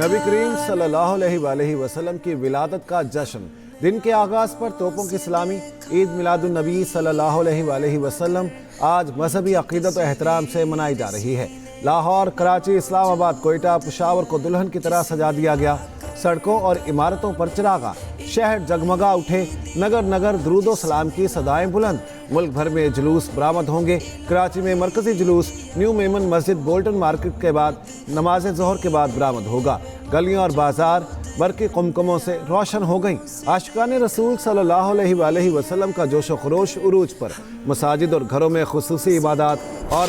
नबी करीम सल्लल्लाहु अलैहि वसल्लम की विलादत का जश्न। दिन के आगाज़ पर तोपों की सलामी। ईद मिलादुन नबी सल्लल्लाहु अलैहि वसल्लम आज मजहबी अक़ीदत और एहतराम से मनाई जा रही है। लाहौर, कराची, इस्लामाबाद, कोयटा, पेशावर को दुल्हन की तरह सजा दिया गया। सड़कों और इमारतों पर चिरागा, शहर जगमगा उठे। नगर नगर दुरूदो सलाम की सदाएं बुलंद। मुल्क भर में जुलूस बरामद होंगे। कराची में मरकजी जुलूस न्यू मेमन मस्जिद बोल्टन मार्केट के बाद नमाज ज़ोहर के बाद बरामद होगा। गलियां और बाजार बरक़ी कुमकुमों से रोशन हो गई। आशिकाने रसूल सल्लल्लाहु अलैहि वसल्लम का जोशो खरोश उरूज पर। मसाजिद और घरों में खुसूसी इबादत और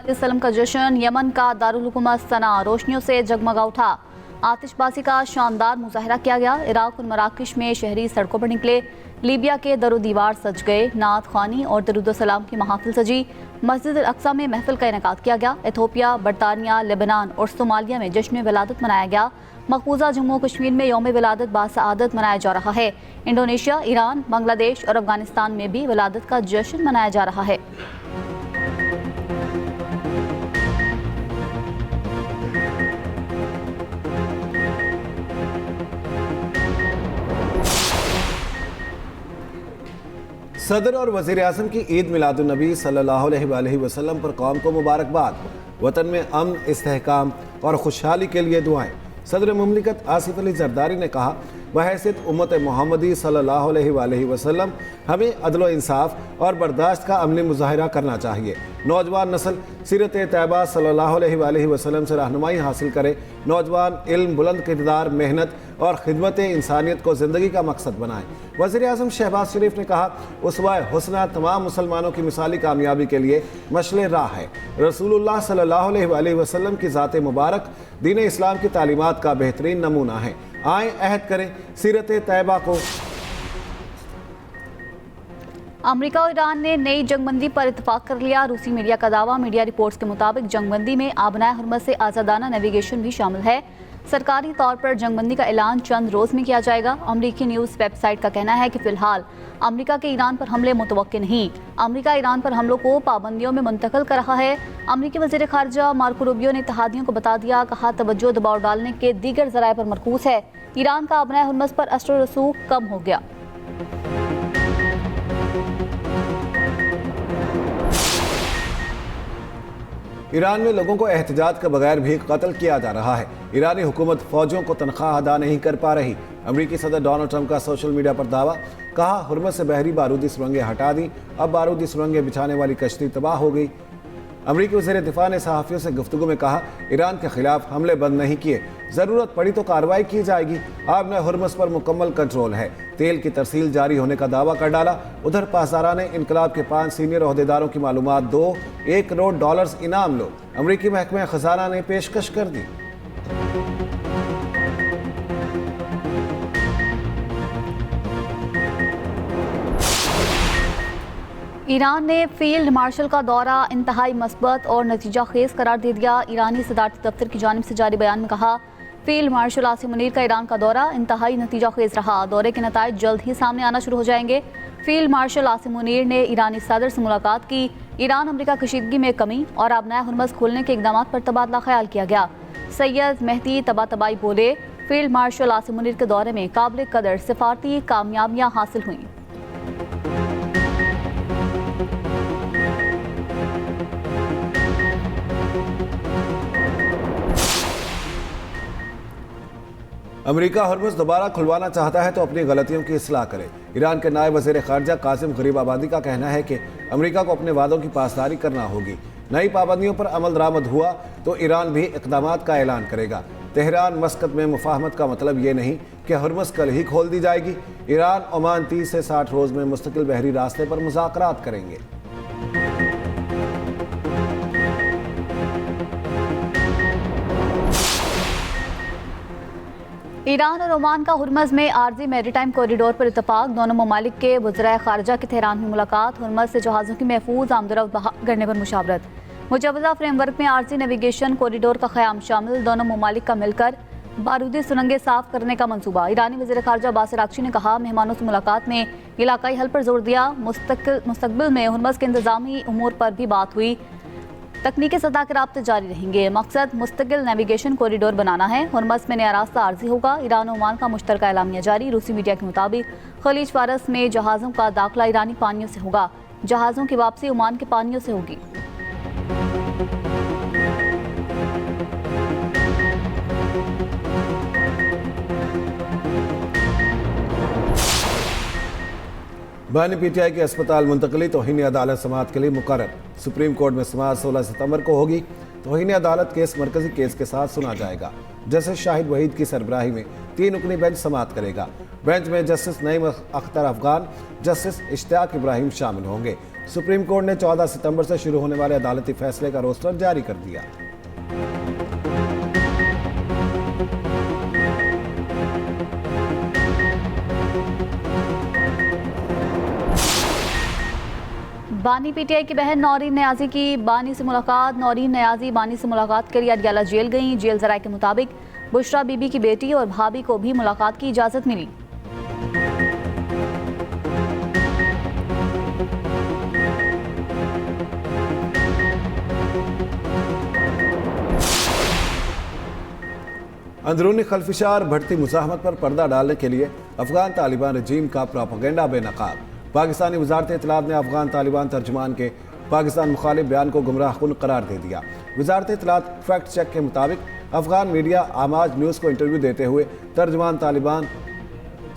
वसल्लम का जश्न। यमन का दारुल हुकूमत सना रोशनियों से जगमगा उठा। आतिशबाजी का शानदार मुजाहरा किया गया। इराक और मराकश में शहरी सड़कों पर निकले। लीबिया के दरो दीवार सज गए। नात ख़्वानी और दरूद सलाम की महाफिल सजी। मस्जिद अल अक्सा में महफिल का इनेकाद किया गया। एथोपिया, बरतानिया, लेबनान और सोमालिया में जश्न विलादत मनाया गया। मकबूजा जम्मू कश्मीर में यौम विलादत बासआदत मनाया जा रहा है। इंडोनेशिया, ईरान, बांग्लादेश और अफगानिस्तान में भी विलादत का जश्न मनाया जा रहा है। सदर और वज़ीर आज़म की ईद मिलादुन नबी सल्लल्लाहु अलैहि वसल्लम पर कौम को मुबारकबाद। वतन में अमन, इस्तेहकाम और खुशहाली के लिए दुआएं। सदर मुमलिकत आसिफ अली जरदारी ने कहा, बहैसियत उम्मत मोहम्मदी सल्लल्लाहु अलैहि वसल्लम हमें अदल व इंसाफ और बर्दाश्त का अमली मुजाहिरा करना चाहिए। नौजवान नस्ल सीरत तैयबा सल्लल्लाहु अलैहि वसल्लम से रहनुमाई हासिल करे। नौजवान इल्म, बुलंद किरदार, मेहनत और खिदमत इंसानियत को ज़िंदगी का मकसद बनाएं। वज़ीर आज़म शहबाज शरीफ ने कहा, उसवाए हुस्ना तमाम मुसलमानों की मिसाली कामयाबी के लिए मशले राह है। रसूलुल्लाह सल्लल्लाहु अलैहि वसल्लम की ज़ात मुबारक दीन इस्लाम की तालीमात का बेहतरीन नमूना है। आए अहद करें सीरत तैयबा को। अमेरिका और ईरान ने नई जंगबंदी पर इत्तेफाक कर लिया। रूसी मीडिया का दावा। मीडिया रिपोर्ट्स के मुताबिक जंगबंदी में आबनाए हुर्मत से आज़ादाना नेविगेशन भी शामिल है। सरकारी तौर पर जंगबंदी का ऐलान चंद रोज़ में किया जाएगा। अमरीकी न्यूज़ वेबसाइट का कहना है कि फ़िलहाल अमेरिका के ईरान पर हमले मुतवक्के नहीं। अमेरिका ईरान पर हमलों को पाबंदियों में मुंतकिल कर रहा है। अमरीकी वज़ीर ख़ारजा मार्को रूबियो ने इत्तेहादियों को बता दिया। कहा, तवज्जो दबाव डालने के दीगर ज़राए पर मरकूज़ है। ईरान का आबनाए हुर्मत पर असर रसूख कम हो गया। ईरान में लोगों को एहतजाज के बगैर भी कत्ल किया जा रहा है। ईरानी हुकूमत फौजों को तनख्वाह अदा नहीं कर पा रही। अमरीकी सदर डोनाल्ड ट्रंप का सोशल मीडिया पर दावा। कहा, हुर्मत से बहरी बारूदी सुरंगें हटा दी, अब बारूदी सुरंगें बिछाने वाली कश्ती तबाह हो गई। अमरीकी वज़ीर दिफा ने सहाफ़ियों से गुफ्तगू में कहा, ईरान के खिलाफ हमले बंद नहीं किए, ज़रूरत पड़ी तो कार्रवाई की जाएगी। आबना हुर्मस पर मुकम्मल कंट्रोल है। तेल की तरसील जारी होने का दावा कर डाला। उधर पासदारा ने इनकलाब के 5 सीनियर ओहदेदारों की मालूमात दो। $1 करोड़ इनाम लो, अमरीकी महकमा खजाना ने पेशकश कर दी। ईरान ने फील्ड मार्शल का दौरा इंतहाई मस्बत और नतीजा खेज करार दे दिया। ईरानी सदारती दफ्तर की जानिब से जारी बयान में कहा, फील्ड मार्शल आसिम मुनीर का ईरान का दौरा इंतहाई नतीजा खेज रहा। दौरे के नताइज जल्द ही सामने आना शुरू हो जाएंगे। फील्ड मार्शल आसिम मुनीर ने ईरानी सदर से मुलाकात की। ईरान अमरीका कशीदगी में कमी और आबनाए हुर्मस खोलने के इकदाम पर तबादला ख्याल किया गया। सैयद मेहदी तबातबाई बोले, फील्ड मार्शल आसिम मुनीर के दौरे में काबिल कदर सिफारती कामयाबियाँ हासिल हुई। अमेरिका हुर्मुज़ दोबारा खुलवाना चाहता है तो अपनी गलतियों की इस्लाह करे। ईरान के नायब वज़ीर ख़ारजा कासिम गरीबाबादी का कहना है कि अमेरिका को अपने वादों की पासदारी करना होगी। नई पाबंदियों पर अमल दरामद हुआ तो ईरान भी इक़दामात का ऐलान करेगा। तेहरान मस्कत में मुफाहमत का मतलब ये नहीं कि हुर्मुज़ कल ही खोल दी जाएगी। ईरान ओमान 30 से 60 रोज़ में मुस्तकिल बहरी रास्ते पर मुज़ाकरात करेंगे। ईरान और ओमान का हुर्मज़ में आर्जी मैरीटाइम कॉरिडोर पर इत्तफाक। दोनों ममालिक के वज़राए ख़ारजा की तेहरान में मुलाकात। हुर्मज़ से जहाज़ों की महफूज आमदोरफ्त बहाल करने पर मुशावरत। मुजवज़ा फ्रेमवर्क में आर्जी नेविगेशन कॉरिडोर का क़याम शामिल। दोनों ममालिक का मिलकर बारूदी सुरंगें साफ करने का मंसूबा। ईरानी वज़ीर ख़ारजा बासिर आगची ने कहा, मेहमानों से मुलाकात में इलाकाई हल पर जोर दिया। मुस्तक़बिल में हुर्मज़ के इंतज़ामी उमूर पर भी बात हुई। तकनीकी सतह के राब्ते जारी रहेंगे। मकसद मुस्तकिल नेविगेशन कॉरिडोर बनाना है। हुर्मस में नया रास्ता आर्जी होगा। ईरान और ओमान का मुश्तरका एलामिया जारी। रूसी मीडिया के मुताबिक खलीज फारस में जहाज़ों का दाखिला ईरानी पानियों से होगा। जहाज़ों की वापसी ओमान के पानियों से होगी। बानी पीटीआई की अस्पताल मुंतकली तौहीन अदालत समाअत के लिए मुकर्रर। सुप्रीम कोर्ट में समाअत 16 सितंबर को होगी। तौहीन अदालत केस मरकजी केस के साथ सुना जाएगा। जस्टिस शाहिद वहीद की सरबराही में 3 रुकनी बेंच समाअत करेगा। बेंच में जस्टिस नईम अख्तर अफगान, जस्टिस इश्तियाक इब्राहिम शामिल होंगे। सुप्रीम कोर्ट ने 14 सितंबर से शुरू होने वाले अदालती फैसले का रोस्टर जारी कर दिया। बानी पीटीआई की बहन नौरीन नियाजी की बानी से मुलाकात। नौरीन नियाजी बानी से मुलाकात के लिए अडियाला जेल गईं। जेल जराये के मुताबिक बुशरा बीबी की बेटी और भाभी को भी मुलाकात की इजाज़त मिली। अंदरूनी खल्फिशार बढ़ती मुज़ाहमत पर पर्दा डालने के लिए अफगान तालिबान रजीम का प्रोपेगेंडा बेनकाब। पाकिस्तानी वजारत इत्तलात ने अफगान तालिबान तर्जुमान के पाकिस्तान मुखालिफ बयान को गुमराहकुन करार दे दिया। वजारत इत्तलात फैक्ट चेक के मुताबिक अफगान मीडिया आमाज न्यूज़ को इंटरव्यू देते हुए तर्जुमान तालिबान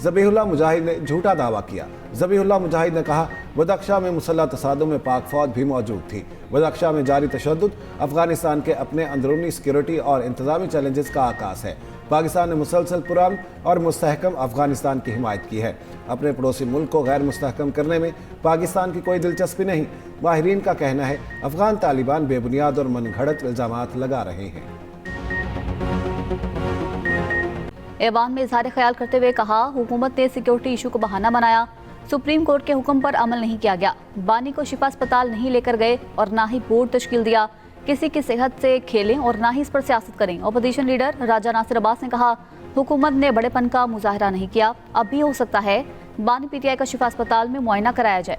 ज़बीहुल्लाह मुजाहिद ने झूठा दावा किया। ज़बीहुल्लाह मुजाहिद ने कहा बदख्शा में मुसल्लह तसादुम में पाक फौज भी मौजूद थी। बदख्शा में जारी तशद्दुद अफगानिस्तान के अपने अंदरूनी सिक्योरिटी और इंतजामी चैलेंजेस का आकाश है। पाकिस्तान ने मुसलसल पुरान और मुस्तहकम अफगानिस्तान की हिमायत की है। अपने पड़ोसी मुल्क को गैर मुस्तहकम करने में पाकिस्तान की कोई दिलचस्पी नहीं। माहिरीन का कहना है अफगान तालिबान बेबुनियाद और मनगढ़ंत इल्जामात लगा रहे हैं। ऐवान में इजहार ख्याल करते हुए कहा हुकूमत ने सिक्योरिटी इशू को बहाना बनाया। सुप्रीम कोर्ट के हुक्म पर अमल नहीं किया गया। बानी को शिफा अस्पताल नहीं लेकर गए और ना ही बोर्ड तश्कील दिया। किसी की सेहत से खेलें और ना ही इस पर सियासत करें। अपोजिशन लीडर राजा नासिर अब्बास ने कहा हुकूमत ने बड़ेपन का मुजाहरा नहीं किया। अब भी हो सकता है बानी पीटीआई का शिफा अस्पताल में मुआयना कराया जाए।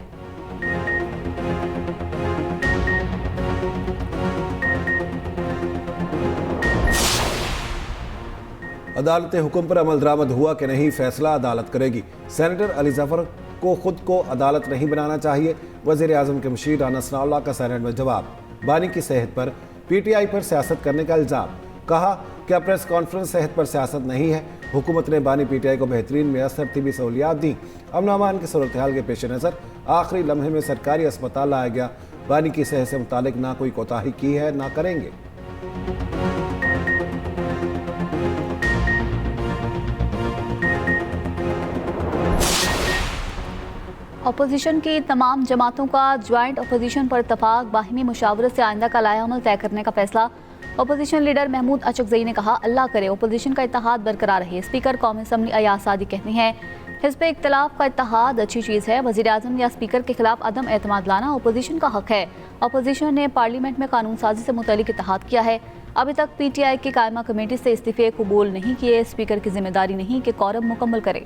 अदालत हुक्म पर अमल दरामद हुआ कि नहीं, फैसला अदालत करेगी। सेनेटर अली जफर को खुद को अदालत नहीं बनाना चाहिए। वज़ीर आज़म के मुशीर राना सनाउल्लाह का सेनेट में जवाब। बानी की सेहत पर पीटीआई पर सियासत करने का इल्ज़ाम। कहा क्या प्रेस कॉन्फ्रेंस सेहत पर सियासत नहीं है। हुकूमत ने बानी पीटीआई को बेहतरीन मैसर तिबी सहूलियात दी। अमन अमान की सूरत हाल के पेश नज़र आखिरी लम्हे में सरकारी अस्पताल लाया गया। बानी की सेहत से मुतालिक ना कोई कोताही की है ना करेंगे। अपोजिशन की तमाम जमातों का ज्वाइंट अपोजिशन पर इत्तफाक। बाहिमी मुशावरत से आइंदा का लाएअमल तय करने का फैसला। अपोजिशन लीडर महमूद अचकज़ई ने कहा अल्लाह करे अपोजिशन का इत्तेहाद बरकरार रहे। स्पीकर कौमी असम्बली अयाज सादी कहती हैं हिज़्ब इख्तिलाफ का इत्तेहाद अच्छी चीज़ है। वज़ीर आज़म या स्पीकर के खिलाफ अदम एतमाद लाना अपोजिशन का हक है। अपोजिशन ने पार्लियामेंट में कानून साजी से मुतल्लिक इत्तेहाद किया है। अभी तक पीटीआई की कायमा कमेटी से इस्तीफे कबूल नहीं किए। स्पीकर की जिम्मेदारी नहीं कि कोरम मुकम्मल करे।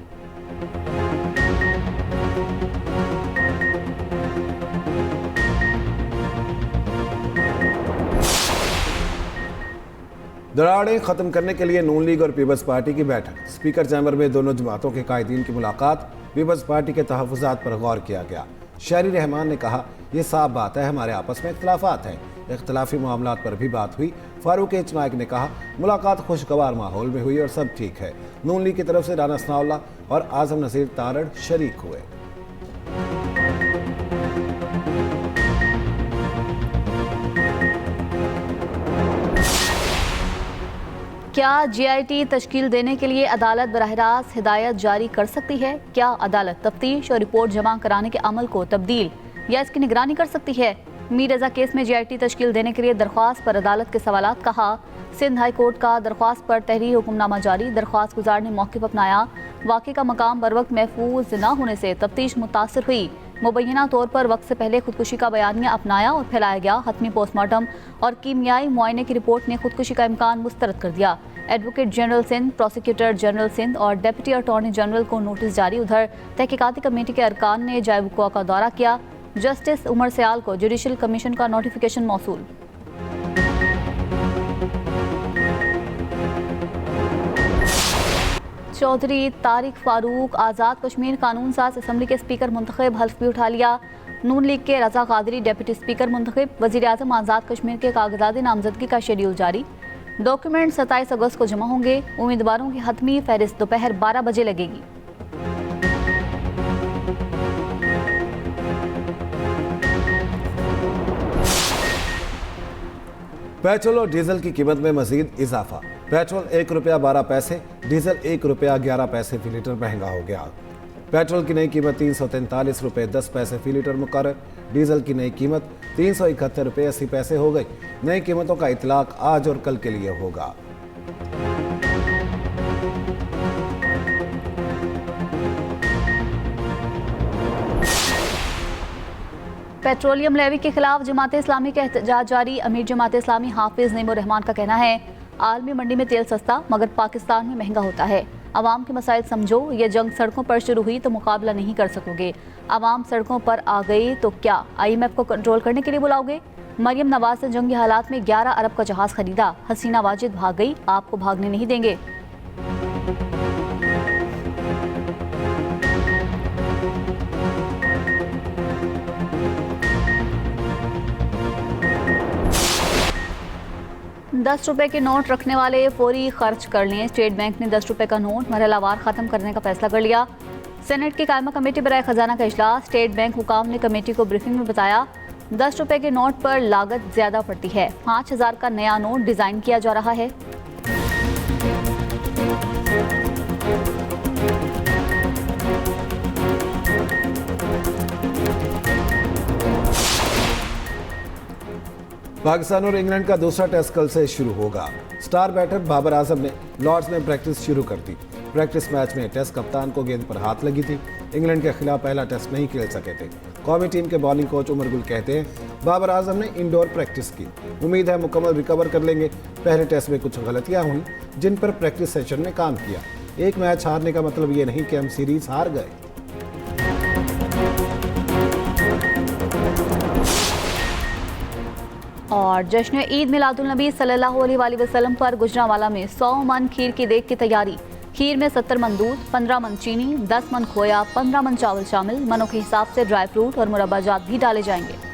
दरारें ख़त्म करने के लिए नून लीग और पीपल्स पार्टी की बैठक। स्पीकर चैम्बर में दोनों जमातों के कायदीन की मुलाकात। पीपल्स पार्टी के तहफ़्फ़ुज़ात पर गौर किया गया। शहरी रहमान ने कहा यह साफ बात है हमारे आपस में इख्तलाफात हैं। इख्तलाफी मामलात पर भी बात हुई। फारूक एच नाइक ने कहा मुलाकात खुशगवार माहौल में हुई और सब ठीक है। नून लीग की तरफ से राना सनाउल्लाह और आज़म नसीर तारड़ शरीक हुए। क्या जीआईटी तश्कील देने के लिए अदालत बराह रास्त हिदायत जारी कर सकती है? क्या अदालत तफ्तीश और रिपोर्ट जमा कराने के अमल को तब्दील या इसकी निगरानी कर सकती है? मीर रजा केस में जीआईटी तश्कील देने के लिए दरख्वास्त पर अदालत के सवालात। कहा सिंध हाई कोर्ट का दरख्वास्त पर तहरीर हुक्मनामा जारी। दरख्वास्त गुजार ने मौक़िफ़ अपनाया। वाक़े का मकाम बर वक्त महफूज न होने से तफ्तीश मुतासर हुई। मुबैना तौर पर वक्त से पहले खुदकुशी का बयानिया अपनाया और फैलाया गया। हतमी पोस्टमार्टम और कीमियाई मुआयने की रिपोर्ट ने खुदकुशी का इम्कान मुस्तरद कर दिया। Advocate general Sindh, prosecutor general Sindh और डिप्टी अटॉर्नी जनरल को नोटिस जारी। उधर तहकीकाती कमेटी के अरकान ने जाए वक़ुआ का दौरा किया। जस्टिस उमर सयाल को जुडिशल कमीशन का नोटिफिकेशन मौसूल। चौधरी तारिक फारूक आज़ाद कश्मीर कानून साज असम्बली के स्पीकर मुंतखब, हल्फ भी उठा लिया। नून लीग के रजा कादरी डिप्टी स्पीकर मुंतखब। वज़ीर आज़म आज़ाद कश्मीर के कागजात नामजदगी का शेड्यूल जारी। डॉक्यूमेंट 27 अगस्त को जमा होंगे। उम्मीदवारों की हतमी फहरिस्त दोपहर 12 बजे लगेगी। पेट्रोल और डीजल की कीमत में मजीद इजाफा। पेट्रोल ₹1.12, डीजल ₹1.11 फी लीटर महंगा हो गया। पेट्रोल की नई कीमत ₹343.10 फी लीटर मुकर्रर। डीजल की नई कीमत ₹371.80 हो गई। नई कीमतों का इतलाक आज और कल के लिए होगा। पेट्रोलियम लेवी के खिलाफ जमात इस्लामी का एहतजाज जारी। अमीर जमात इस्लामी हाफिज नईमुर रहमान का कहना है, आलमी मंडी में तेल सस्ता मगर पाकिस्तान में महंगा होता है। आवाम के मसाइल समझो, ये जंग सड़कों पर शुरू हुई तो मुकाबला नहीं कर सकोगे। आवाम सड़कों पर आ गई तो क्या IMF को कंट्रोल करने के लिए बुलाओगे? मरियम नवाज ने जंगी हालात में 11 अरब का जहाज खरीदा। हसीना वाजिद भाग गई, आपको भागने नहीं देंगे। ₹10 के नोट रखने वाले फौरी खर्च कर लें। स्टेट बैंक ने ₹10 का नोट मरहलावार खत्म करने का फैसला कर लिया। सेनेट की कायमा कमेटी बराए खजाना का इजलास। स्टेट बैंक हुकाम ने कमेटी को ब्रीफिंग में बताया, ₹10 के नोट पर लागत ज्यादा पड़ती है। 5000 का नया नोट डिजाइन किया जा रहा है। पाकिस्तान और इंग्लैंड का दूसरा टेस्ट कल से शुरू होगा। स्टार बैटर बाबर आजम ने लॉर्ड्स में प्रैक्टिस शुरू कर दी। प्रैक्टिस मैच में टेस्ट कप्तान को गेंद पर हाथ लगी थी। इंग्लैंड के खिलाफ पहला टेस्ट नहीं खेल सके थे। कौमी टीम के बॉलिंग कोच उमर गुल कहते हैं, बाबर आजम ने इंडोर प्रैक्टिस की, उम्मीद है मुकम्मल रिकवर कर लेंगे। पहले टेस्ट में कुछ गलतियां हुई जिन पर प्रैक्टिस सेशन में काम किया। एक मैच हारने का मतलब ये नहीं कि हम सीरीज हार गए। और जश्न ईद मिलादुन्नबी सल्लल्लाहु अलैहि वसल्लम पर गुजरांवाला में 100 मन खीर की देग की तैयारी। खीर में 70 मन दूध, 15 मन चीनी, 10 मन खोया, 15 मन चावल शामिल। मनों के हिसाब से ड्राई फ्रूट और मुरब्बाजात भी डाले जाएंगे।